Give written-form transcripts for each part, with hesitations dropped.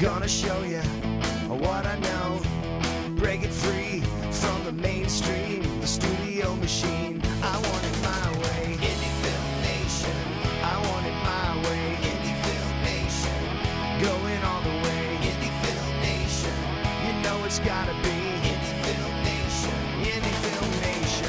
Gonna show you what I know. Break it free from the mainstream, the studio machine. I want it my way. Indie Film Nation. I want it my way. Indie Film Nation. Going all the way. Indie Film Nation. You know it's gotta be Indie Film Nation. Indie Film Nation.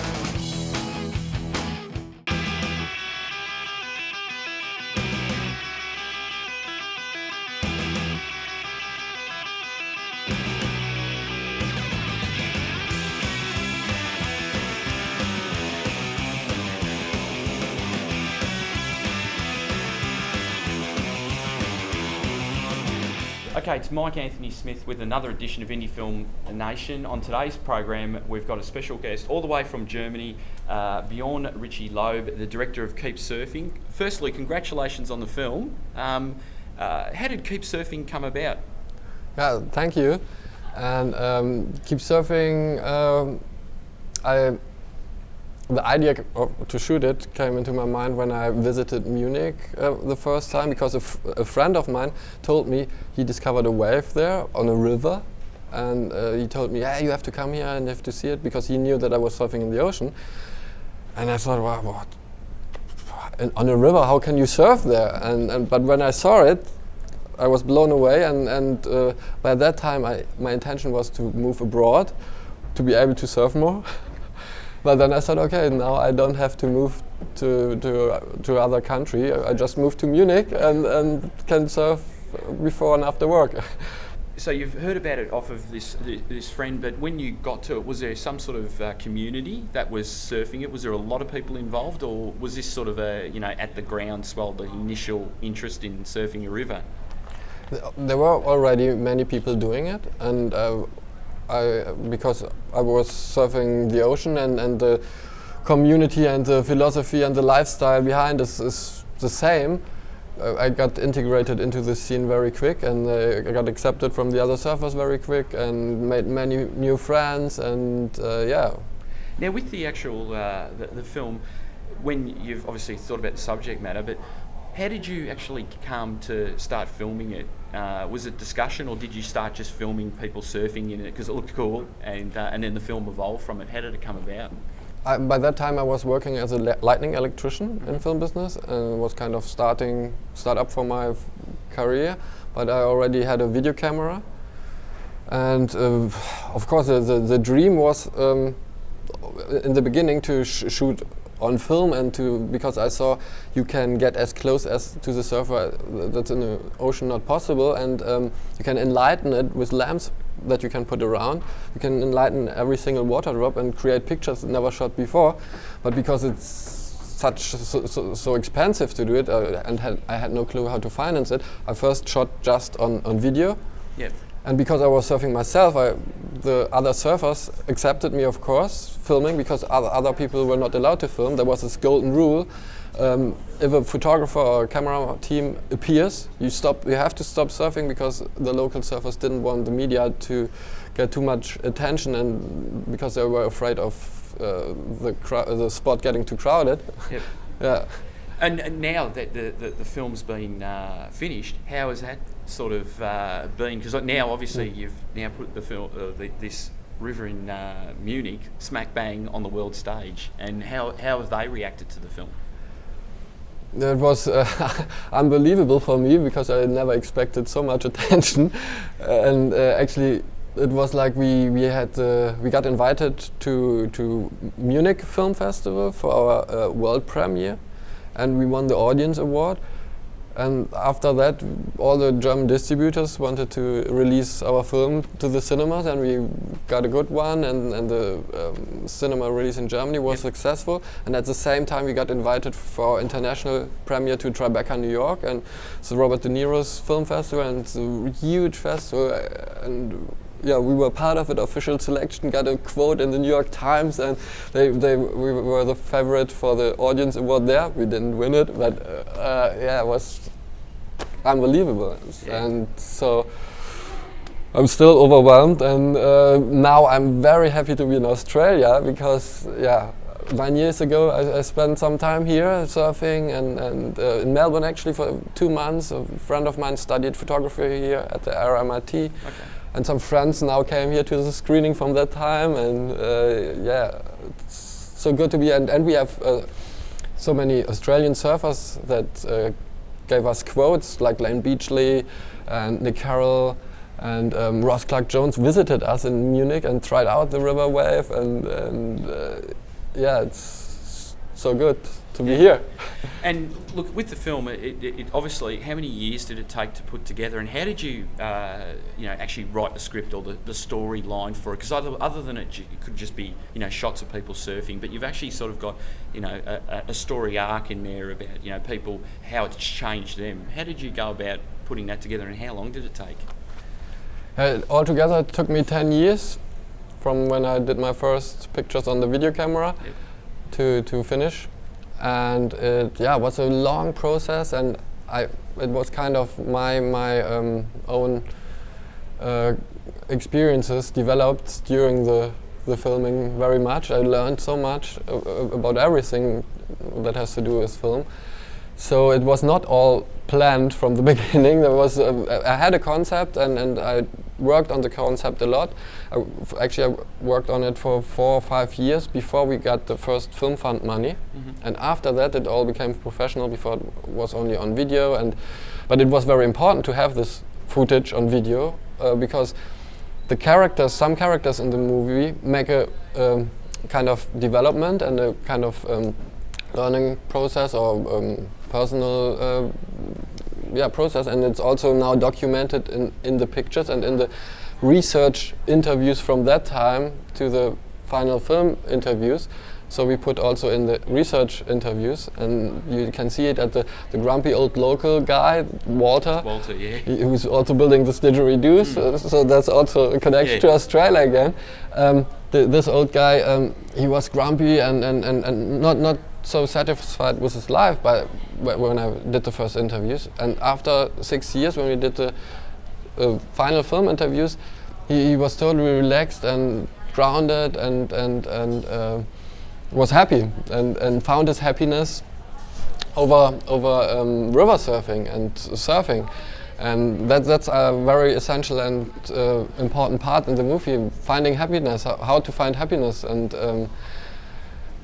Okay, it's Mike Anthony Smith with another edition of Indie Film Nation. On today's program, we've got a special guest all the way from Germany, Bjoern Richie Lob, the director of Keep Surfing. Firstly, congratulations on the film. How did Keep Surfing come about? Yeah, thank you. And Keep Surfing, the idea to shoot it came into my mind when I visited Munich the first time, because a friend of mine told me he discovered a wave there on a river, and he told me, yeah, you have to come here and you have to see it, because he knew that I was surfing in the ocean. And I thought, wow, what? On a river, how can you surf there? But when I saw it, I was blown away, and by that time my intention was to move abroad to be able to surf more. But then I thought, okay, now I don't have to move to other country. I just moved to Munich and can surf before and after work. So you've heard about it off of this friend, but when you got to it, was there some sort of community that was surfing it? Was there a lot of people involved, or was this sort of at the groundswell, the initial interest in surfing a river? There were already many people doing it, and because I was surfing the ocean, and the community and the philosophy and the lifestyle behind is the same, I got integrated into the scene very quick, and I got accepted from the other surfers very quick and made many new friends, and yeah. Now with the actual the film, when you've obviously thought about the subject matter, but how did you actually come to start filming it? Was it discussion, or did you start just filming people surfing in it because it looked cool, and then the film evolved from it? How did it come about? By that time I was working as a lighting electrician in film business, and was kind of start up for my career, but I already had a video camera, and of course the dream was in the beginning to shoot on film, and because I saw you can get as close as to the surfer that's in the ocean not possible, and you can enlighten it with lamps that you can put around. You can enlighten every single water drop and create pictures never shot before. But because it's so expensive to do it, and I had no clue how to finance it, I first shot just on video. Yep. And because I was surfing myself, the other surfers accepted me, of course, filming, because other people were not allowed to film. There was this golden rule: if a photographer or a camera team appears, you have to stop surfing, because the local surfers didn't want the media to get too much attention, and because they were afraid of the spot getting too crowded. Yep. Yeah. And now that the film's been finished, how has that sort of been? Because now, obviously, you've now put the film, this river in Munich, smack bang on the world stage. And how have they reacted to the film? It was unbelievable for me, because I never expected so much attention, and actually. It was like we got invited to Munich Film Festival for our world premiere, and we won the audience award. And after that, all the German distributors wanted to release our film to the cinemas, and we got a good one, and the cinema release in Germany was successful. And at the same time, we got invited for our international premiere to Tribeca, New York, and it's Robert De Niro's film festival, and it's a huge festival. And yeah, we were part of it, official selection, got a quote in the New York Times, and we were the favorite for the audience award there. We didn't win it, but yeah, it was unbelievable. Yeah. And so I'm still overwhelmed, and now I'm very happy to be in Australia, because yeah, 9 years ago, I spent some time here surfing and in Melbourne actually for 2 months. A friend of mine studied photography here at the RMIT. Okay. And some friends now came here to the screening from that time, and yeah, it's so good to be. And we have so many Australian surfers that gave us quotes, like Lane Beachley and Nick Carroll and Ross Clark-Jones visited us in Munich and tried out the river wave, and yeah, it's so good to be here. And look, with the film, it obviously, how many years did it take to put together, and how did you, actually write the script or the storyline for it? Because other than it could just be, shots of people surfing, but you've actually sort of got, a story arc in there about, people, how it's changed them. How did you go about putting that together, and how long did it take? Altogether, it took me 10 years from when I did my first pictures on the video camera to finish. And it was a long process, and it was kind of my own experiences developed during the filming very much. I learned so much about everything that has to do with film. So it was not all planned from the beginning. There was I had a concept, and I worked on the concept a lot. I worked on it for 4 or 5 years before we got the first film fund money. And after that it all became professional. Before it was only on video, but it was very important to have this footage on video because some characters in the movie make a kind of development and a kind of learning process or personal process, and it's also now documented in the pictures and in the research interviews from that time to the final film interviews. So we put also in the research interviews, and you can see it at the grumpy old local guy, Walter. Walter, yeah. Who's also building this didgeridoos, so that's also a connection to Australia again. This old guy, he was grumpy and not so satisfied with his life when I did the first interviews. And after 6 years, when we did the final film interviews, he was totally relaxed and grounded and was happy and found his happiness over river surfing and surfing. And that's a very essential and important part in the movie, finding happiness, how to find happiness. And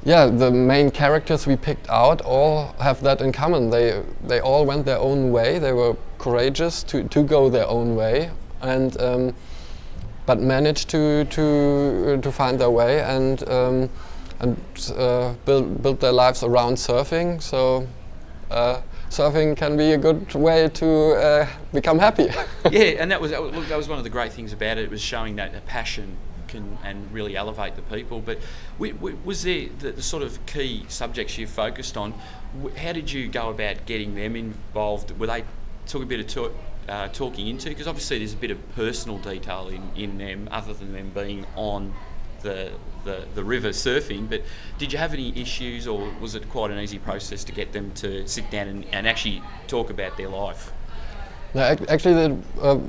the main characters we picked out all have that in common. They all went their own way. They were courageous to go their own way, and but managed to find their way and build their lives around surfing. So surfing can be a good way to become happy. Yeah, and that was one of the great things about it. It was showing that the passion can and really elevate the people. But was there the sort of key subjects you focused on? How did you go about getting them involved? Were they took a bit of talking into? Because obviously there's a bit of personal detail in them, other than them being on the river surfing. But did you have any issues, or was it quite an easy process to get them to sit down and actually talk about their life? No, actually,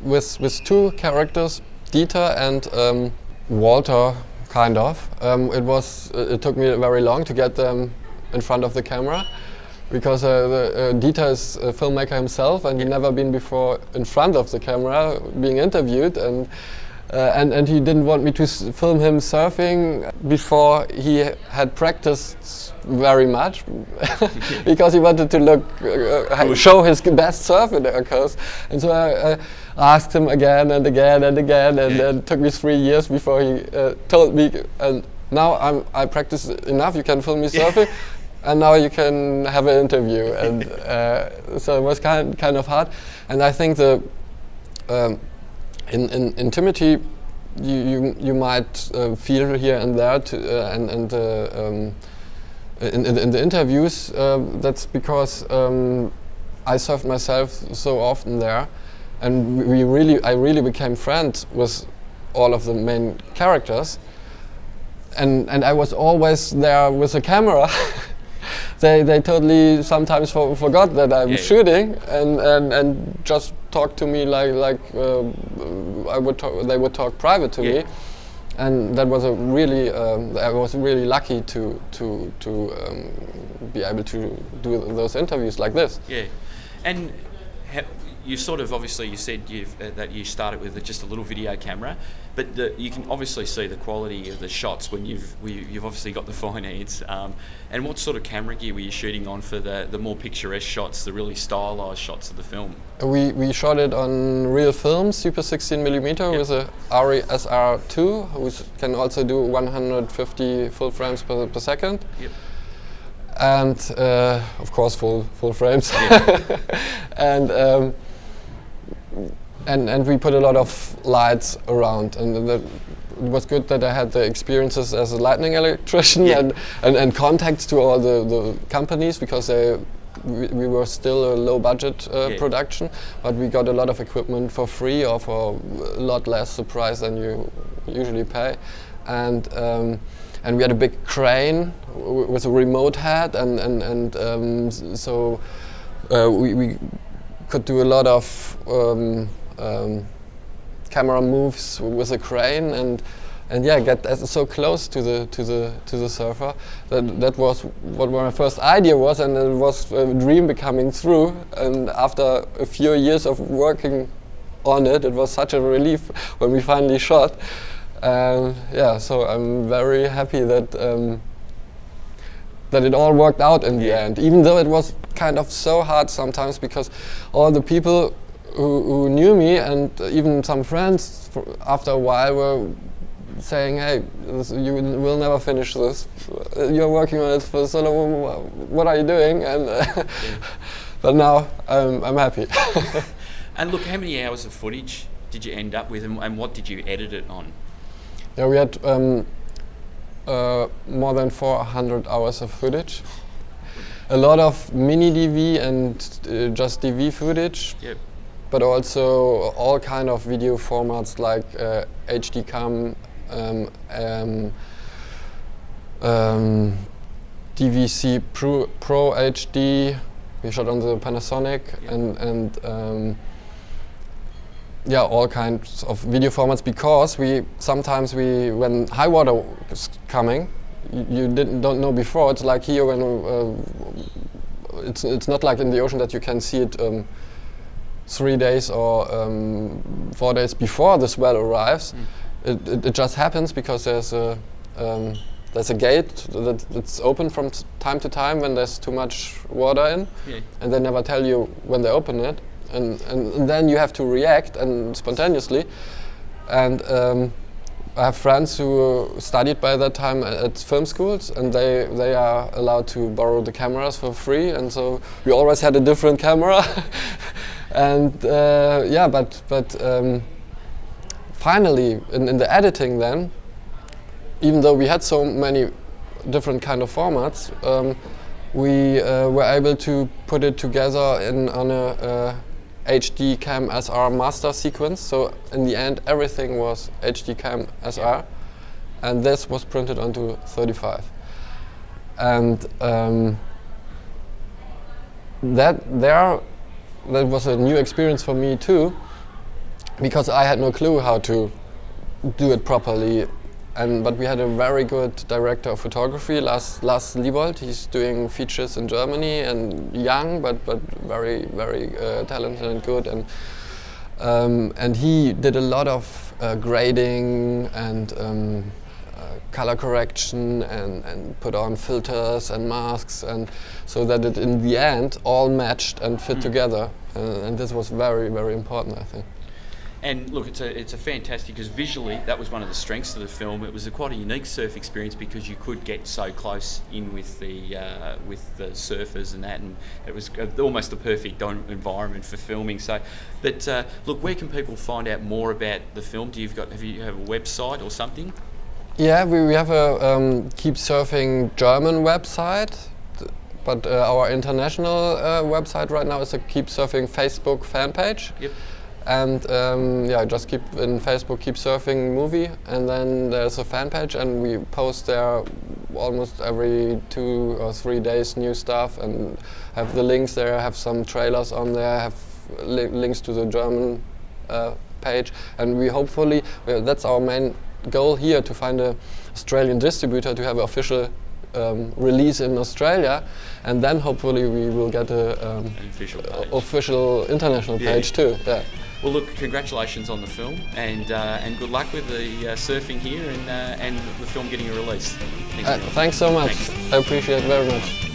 with 2 characters, Dieter and Walter, kind of. It took me very long to get them in front of the camera, because Dieter is a filmmaker himself, and he'd never been before in front of the camera being interviewed, and he didn't want me to film him surfing before he had practiced very much, because he wanted to show his best surf in the coast. And so I asked him again and again and again, and it took me 3 years before he told me, and now I practice enough, you can film me surfing, and now you can have an interview. And so it was kind of hard. And I think in intimity, you might feel here and there, in the interviews. That's because I surfed myself so often there, and I really became friends with all of the main characters, and I was always there with a camera. They totally sometimes forgot that I'm shooting, and just talk to me like they would talk private to me, and that was a really I was really lucky to be able to do those interviews like this. Yeah, and you sort of obviously you said that you started with just a little video camera, but you can obviously see the quality of the shots when you've obviously got the finance. And what sort of camera gear were you shooting on for the more picturesque shots, the really stylised shots of the film? We shot it on real film, Super 16mm, with a Audi SR2, which can also do 150 full frames per second. Yep. And of course full frames. And we put a lot of lights around, and it was good that I had the experiences as a lighting electrician and contacts to all the companies, because we were still a low budget production, but we got a lot of equipment for free or for a lot less the price than you usually pay. And we had a big crane with a remote head, so we could do a lot of camera moves with a crane and get so close to the surfer. That was what my first idea was, and it was a dream becoming true. And after a few years of working on it, it was such a relief when we finally shot. So I'm very happy that it all worked out in the end, even though it was kind of so hard sometimes, because all the people who knew me and even some friends after a while were saying, "Hey, you will never finish this. You're working on it for so long. What are you doing?" And but now I'm happy. And look, how many hours of footage did you end up with, and what did you edit it on? Yeah, we had more than 400 hours of footage. A lot of mini DV and just DV footage. Yep. But also all kind of video formats like HD cam, DVC Pro HD. We shot on the Panasonic, and all kinds of video formats, because sometimes when high water is coming, you don't know before. It's like here when it's not like in the ocean that you can see it 3 days or 4 days before the swell arrives. It just happens because there's a gate that's open from time to time when there's too much water in, and they never tell you when they open it, and then you have to react and spontaneously. And I have friends who studied by that time at film schools, and they are allowed to borrow the cameras for free, and so we always had a different camera. And finally in the editing then, even though we had so many different kind of formats, we were able to put it together on a HD Cam SR master sequence. So in the end everything was HD Cam SR, and this was printed onto 35. And that was a new experience for me too, because I had no clue how to do it properly. But we had a very good director of photography, Lars Liebold. He's doing features in Germany, and young but very very talented and good. And he did a lot of grading and color correction and put on filters and masks, and so that it in the end all matched and fit together. And this was very very important, I think. And look, it's a fantastic, because visually that was one of the strengths of the film. It was quite a unique surf experience, because you could get so close in with the surfers and that, and it was almost the perfect environment for filming. So, but look, where can people find out more about the film? Do you have a website or something? Yeah, we have a Keep Surfing German website, but our international website right now is a Keep Surfing Facebook fan page. Yep. And just keep in Facebook, Keep Surfing movie, and then there's a fan page, and we post there almost every 2 or 3 days new stuff, and have the links there, have some trailers on there, have links to the German page, and we hopefully, that's our main goal here to find a Australian distributor to have an official release in Australia, and then hopefully we will get An official page. official international page too. Yeah. Well, look, congratulations on the film, and good luck with the surfing here and the film getting a release. Thanks, Thanks so much. Thanks. I appreciate it very much.